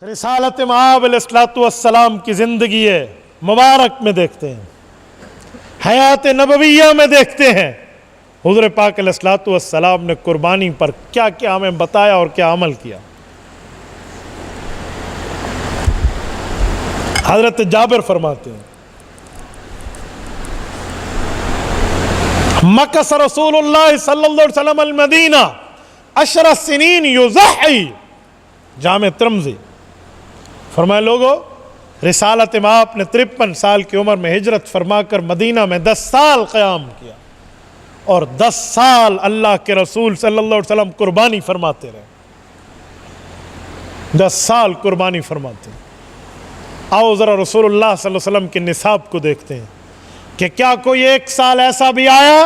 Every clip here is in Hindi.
रिसालत मआब अलैहिस्सलाम की ज़िंदगी मुबारक में देखते हैं, हयात नबविया में देखते हैं हुज़ूर पाक अलैहिस्सलाम ने कुर्बानी पर क्या क्या हमें बताया और क्या अमल किया। हज़रत जाबिर फरमाते हैं, मकस रसूलुल्लाह सल्लल्लाहु अलैहि वसल्लम अल मदीना अशर सिनीन युज़ही। जामे तिर्मिज़ी फरमाए, लोगों रिसालत मआब ने 53 साल की उम्र में हिजरत फरमाकर मदीना में 10 साल क़याम किया और 10 साल अल्लाह के रसूल सल्लल्लाहु अलैहि वसल्लम कुर्बानी फरमाते रहे। 10 साल कुर्बानी फरमाते हैं। आओ ज़रा रसूलुल्लाह सल्लल्लाहु अलैहि वसल्लम के निसाब को देखते हैं कि क्या कोई एक साल ऐसा भी आया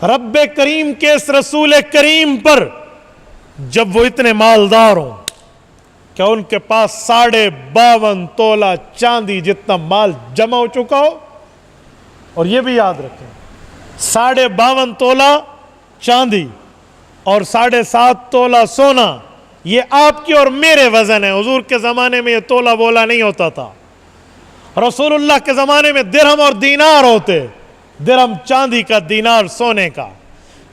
रब्बे करीम के इस रसूल करीम पर जब वो इतने मालदार हों, क्या उनके पास 52.5 तोला चांदी जितना माल जमा हो चुका हो। और ये भी याद रखें, 52.5 तोला चांदी और 7.5 तोला सोना, ये आपकी और मेरे वजन है। हुजूर के ज़माने में ये तोला बोला नहीं होता था। रसूलुल्लाह के ज़माने में दिरहम और दीनार होते, दिरहम चांदी का, दीनार सोने का।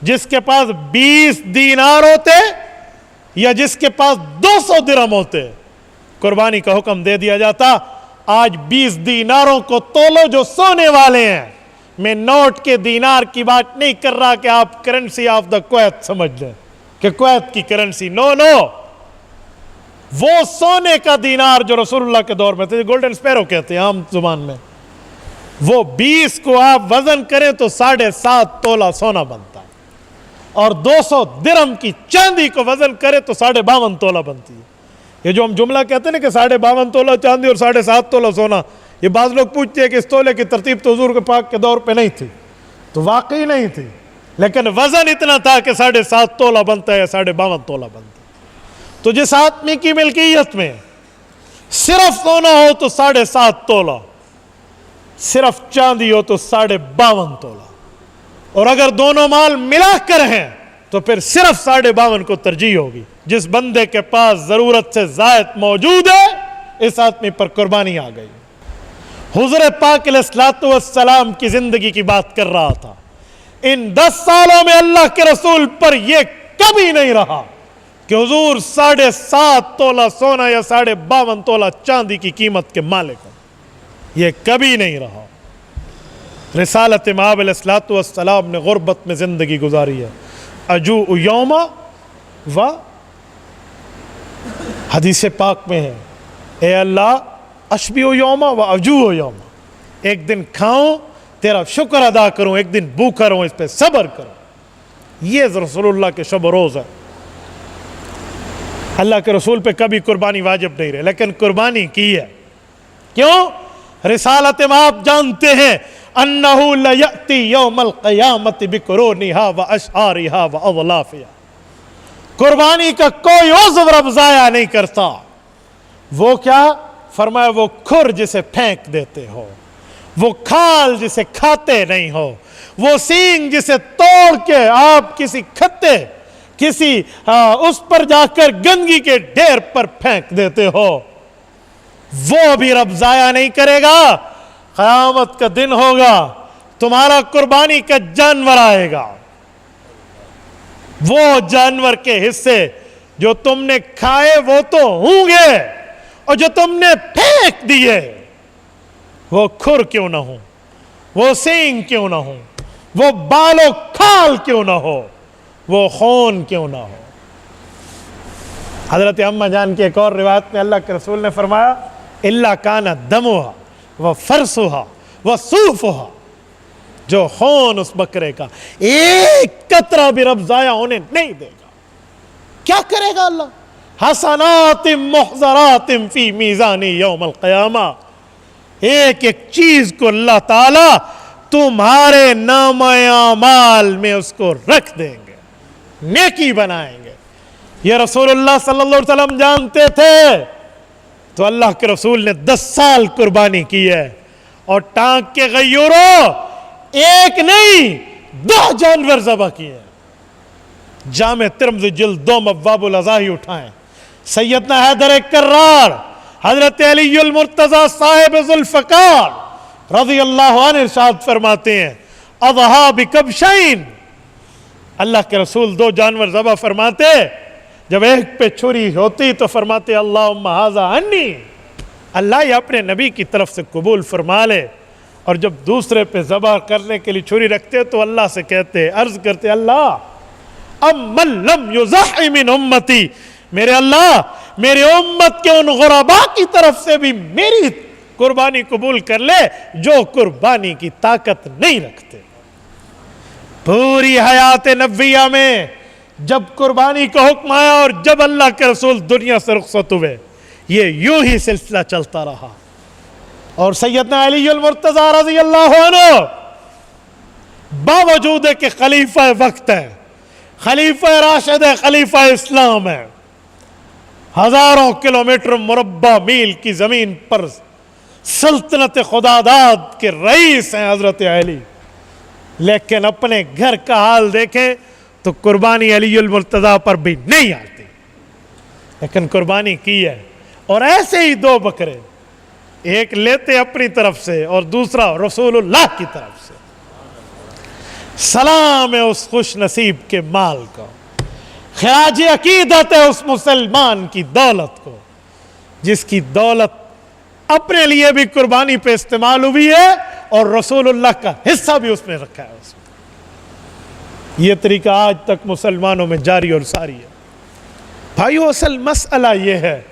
जिसके पास 20 दीनार होते या जिसके पास 200 दिरहम होते, कुर्बानी का हुक्म दे दिया जाता। आज 20 दीनारों को तोलो जो सोने वाले हैं। मैं नोट के दीनार की बात नहीं कर रहा कि आप करेंसी ऑफ द कुवैत समझ लें कि कुवैत की करेंसी, नो नो, वो सोने का दीनार जो रसूलुल्लाह के दौर में थे, गोल्डन स्पैरो कहते हैं आम जुबान में, वो 20 को आप वजन करें तो 7.5 तोला सोना बनता है और 200 दिरहम की चांदी को वजन करें तो 52.5 तोला बनती है। ये जो हम जुमला कहते हैं ना कि 52.5 तोला चांदी और 7.5 तोला सोना, ये बाज लोग पूछते हैं कि इस तोले की तरतीब तो हुजूर के पाक के दौर पे नहीं थी, तो वाकई नहीं थी, लेकिन वजन इतना था कि 7.5 तोला बनता है या 52.5 तोला बनता है। तो जिस आदमी की मिल्कियत में सिर्फ सोना हो तो 7.5 तोला, सिर्फ चांदी हो तो 52.5 तोला, और अगर दोनों माल मिलाकर हैं तो फिर सिर्फ 52.5 को तरजीह होगी। जिस बंदे के पास जरूरत से जायद मौजूद है, इस आदमी पर कुर्बानी आ गई। हुज़ूर पाक अलैहिस्सलाम की जिंदगी की बात कर रहा था। इन 10 सालों में अल्लाह के रसूल पर यह कभी नहीं रहा कि हुजूर 7.5 तोला सोना या 52.5 तोला चांदी की कीमत के मालिक हैं। यह कभी नहीं रहा। रिसालत मआब अलैहिस्सलाम ने गुर्बत में जिंदगी गुजारी है। अजू यौमा व हदीस पाक में है, ए अल्लाह अशबी यौमा व अजू यौमा, एक दिन खाऊं तेरा शुक्र अदा करूं, एक दिन भूखा रहूं, इस पे सब्र करूं। ये रसूलुल्लाह के शब रोज़ है। अल्लाह के रसूल पे कभी कुर्बानी वाजिब नहीं रहे, लेकिन कुर्बानी की है। क्यों? रिसालत मआब जानते हैं अन्नहु लयअती यौमल क़यामति बिकुरूनिहा व अशआरिहा व अज़लाफिहा। कुर्बानी का कोई उज़्व रब ज़ाया नहीं करता। वो क्या फरमाया, वो खुर जिसे फेंक देते हो, वो खाल जिसे खाते नहीं हो, वो सींग जिसे तोड़ के आप किसी खत्ते, किसी उस पर जाकर गंदगी के ढेर पर फेंक देते हो, वो भी रब ज़ाया नहीं करेगा। क़यामत का दिन होगा, तुम्हारा कुर्बानी का जानवर आएगा, वो जानवर के हिस्से जो तुमने खाए वो तो होंगे, और जो तुमने फेंक दिए वो खुर क्यों ना हो, वो सींग क्यों ना हो, वो बालो खाल क्यों ना हो, वो खून क्यों ना हो। हजरत अम्मा जान की एक और रिवायत में अल्लाह के रसूल ने फरमाया, इल्ला काना दमुहा व फरसुहा व सूफुहा, जो खून उस बकरे का एक कतरा भी रब ज़ाया होने नहीं देगा। क्या करेगा अल्लाह? हसनातिम मुहज़रातिम फी मीज़ानी यौमल क़यामा, एक एक चीज को अल्लाह ताला तुम्हारे नामे आमाल में उसको रख देंगे, नेकी बनाएंगे। ये रसूलुल्लाह सल्लल्लाहु अलैहि वसल्लम जानते थे, तो अल्लाह के रसूल ने 10 साल कुर्बानी की है। और टांग के गयूरों, एक नहीं 2 जानवर ज़बह किए। जामे तिर्मिज़ी जिल्द 2 अब्वाबुल अज़ाही उठाएं, सैयदना हैदर कर्रार, हजरत अलीउल मुर्तजा साहिब जुल्फकार रज़ियल्लाहु अन्हु इरशाद फरमाते हैं, अज़हा बिकबशैन, अल्लाह के रसूल दो जानवर ज़बह फरमाते, जब एक पे छुरी होती तो फरमाते अल्लाहुम्मा हाज़ा अन्नी, अल्लाह ये अपने नबी की तरफ से कबूल फरमा ले। और जब दूसरे पे ज़बह करने के लिए छुरी रखते तो अल्लाह से कहते, अर्ज करते, अल्लाह अम्मन लम युज़हि मिन उम्मती, मेरे अल्लाह मेरे उम्मत के उन गुरबा की तरफ से भी मेरी कुर्बानी कबूल कर ले जो कुर्बानी की ताकत नहीं रखते। पूरी हयात नबविया में जब कुर्बानी का हुक्म आया और जब अल्लाह के रसूल दुनिया से रुखसत हुए, ये यूं ही सिलसिला चलता रहा। और सैयदना अलीउल मुर्तजा रज़ियल्लाहु अन्हु बावजूद के खलीफा वक्त है, खलीफा राशिद है, खलीफा इस्लाम है, हजारों किलोमीटर मुरब्बा मील की जमीन पर सल्तनत खुदादाद के रईस हैं हजरत अली, लेकिन अपने घर का हाल देखें तो कुर्बानी अलीउल मुर्तजा पर भी नहीं आती, लेकिन कुर्बानी की है। और ऐसे ही दो बकरे, एक लेते अपनी तरफ से और दूसरा रसूलुल्लाह की तरफ से। सलाम है उस खुश नसीब के माल को, खराज अकीदत है उस मुसलमान की दौलत को, जिसकी दौलत अपने लिए भी कुर्बानी पे इस्तेमाल हुई है और रसूलुल्लाह का हिस्सा भी उसने रखा है उसमें। यह तरीका आज तक मुसलमानों में जारी और सारी है। भाइयों, असल मसला यह है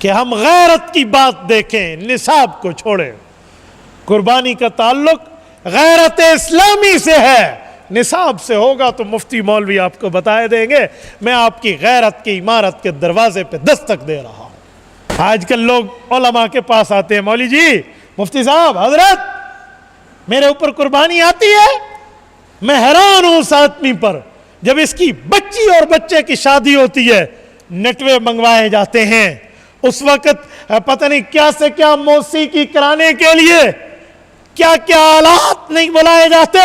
कि हम गैरत की बात देखें, निसाब को छोड़ें। कुर्बानी का ताल्लुक गैरत इस्लामी से है, निसाब से होगा तो मुफ्ती मौलवी आपको बताए देंगे। मैं आपकी गैरत की इमारत के दरवाजे पे दस्तक दे रहा हूं। आजकल लोग उलमा के पास आते हैं, मौली जी, मुफ्ती साहब, हजरत मेरे ऊपर कुर्बानी आती है। मैं हैरान हूं उस आदमी पर, जब इसकी बच्ची और बच्चे की शादी होती है, नटवे मंगवाए जाते हैं, उस वक्त पता नहीं क्या से क्या मौसीकी कराने के लिए क्या क्या आलात नहीं बुलाए जाते,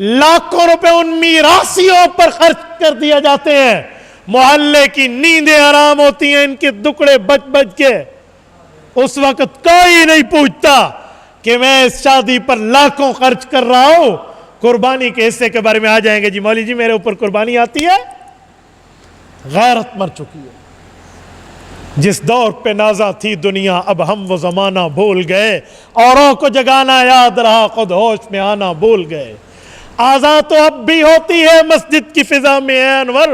लाखों रुपए उन मीरासियों पर खर्च कर दिए जाते हैं। मोहल्ले की नींदें हराम होती हैं इनके दुकड़े बच बच के। उस वक्त कोई नहीं पूछता कि मैं इस शादी पर लाखों खर्च कर रहा हूं। कुर्बानी के हिस्से के बारे में आ जाएंगे, जी मौली जी मेरे ऊपर कुर्बानी आती है। गैरत मर चुकी है। जिस दौर पे नाजा थी दुनिया, अब हम वो जमाना भूल गए। औरों को जगाना याद रहा, खुद होश में आना भूल गए। आज़ा तो अब भी होती है मस्जिद की फिजा में है अनवर,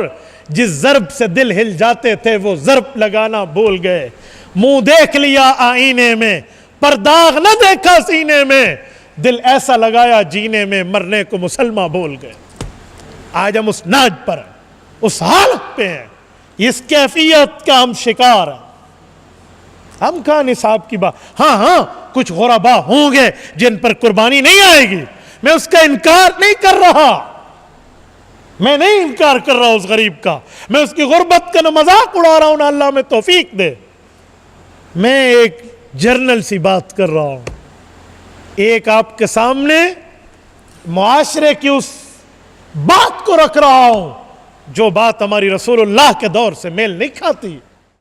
जिस ज़र्ब से दिल हिल जाते थे वो ज़र्ब लगाना भूल गए। मुंह देख लिया आईने में, पर दाग न देखा सीने में, दिल ऐसा लगाया जीने में, मरने को मुसलमान भूल गए। आज हम उस नाज पर, उस हालत पे हैं, इस कैफियत का हम शिकार हैं। हम कहा निसाब की बात, हाँ हाँ कुछ गुरबा होंगे जिन पर कुर्बानी नहीं आएगी, मैं उसका इनकार नहीं कर रहा, मैं नहीं इनकार कर रहा उस गरीब का, मैं उसकी गुर्बत का न मजाक उड़ा रहा हूं ना अल्लाह में तौफीक दे। मैं एक जर्नल सी बात कर रहा हूं, एक आपके सामने मुआशरे की उस बात को रख रहा हूं जो बात हमारी रसूलुल्लाह के दौर से मेल नहीं खाती।